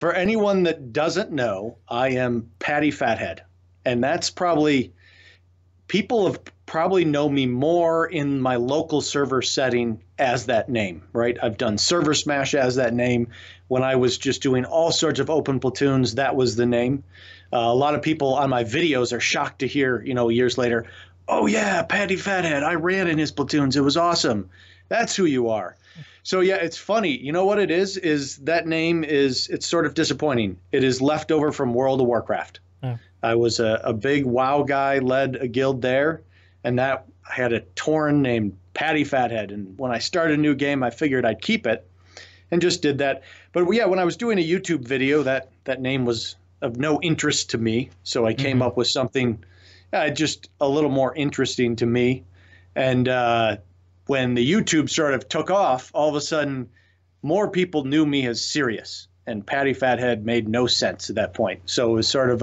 For anyone that doesn't know, I am Patty Fathead. And that's probably, people have probably know me more in my local server setting as that name, right? I've done Server Smash as that name. When I was just doing all sorts of open platoons, that was the name. A lot of people on my videos are shocked to hear, years later, oh yeah, Patty Fathead, I ran in his platoons. It was awesome. That's who you are. So yeah, it's funny. You know what it is that name it's sort of disappointing. It is left over from World of Warcraft. Oh. I was a big WoW guy, led a guild there, and that I had a Tauren named Patty Fathead. And when I started a new game, I figured I'd keep it and just did that. But yeah, when I was doing a YouTube video, that name was of no interest to me. So I came up with something just a little more interesting to me. And when the YouTube sort of took off, all of a sudden, more people knew me as Cyrious, and Patty Fathead made no sense at that point. So it was sort of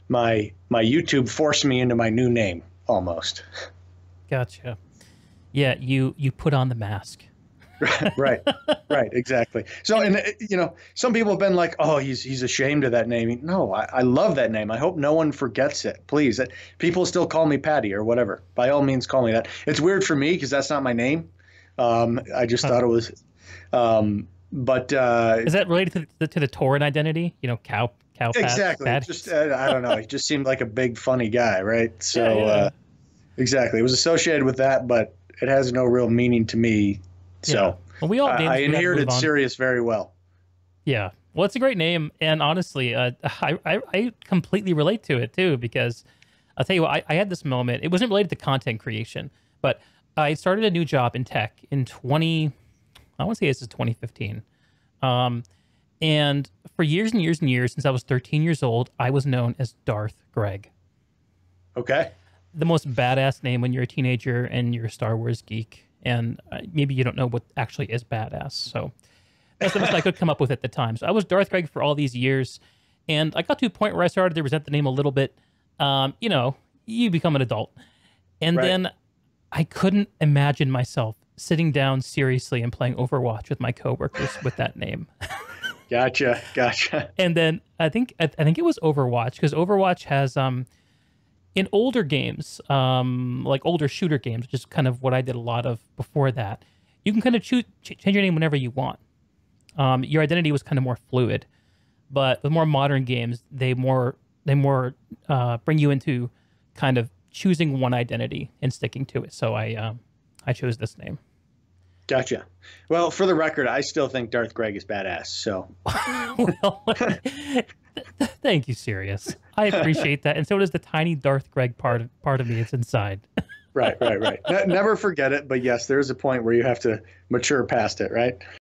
my YouTube forced me into my new name almost. Gotcha. Yeah, you put on the mask. right, exactly. So, and some people have been like, "Oh, he's ashamed of that name." No, I love that name. I hope no one forgets it. Please, people still call me Patty or whatever. By all means, call me that. It's weird for me because that's not my name. I just thought it was. But is that related to the Tauren identity? Cow. Exactly. Just I don't know. He just seemed like a big funny guy, right? So yeah. Exactly, it was associated with that, but it has no real meaning to me. So well, we all I inherited Cyrious very well. Yeah. Well, it's a great name. And honestly, I completely relate to it too, because I'll tell you what, I had this moment. It wasn't related to content creation, but I started a new job in tech in I want to say this is 2015. And for years and years and years, since I was 13 years old, I was known as Darth Greg. Okay. The most badass name when you're a teenager and you're a Star Wars geek. And maybe you don't know what actually is badass. So that's the best I could come up with at the time. So I was Darth Greg for all these years. And I got to a point where I started to resent the name a little bit. You become an adult. And then I couldn't imagine myself sitting down seriously and playing Overwatch with my coworkers with that name. Gotcha. And then I think it was Overwatch, because Overwatch has... in older games, like older shooter games, which is kind of what I did a lot of before that, you can kind of change your name whenever you want. Your identity was kind of more fluid. But with more modern games, they more bring you into kind of choosing one identity and sticking to it. So I chose this name. Gotcha. Well, for the record, I still think Darth Greg is badass. So, well, thank you, Cyrious. I appreciate that, and so does the tiny Darth Greg part of me. It's inside. Right. Never forget it. But yes, there is a point where you have to mature past it, right?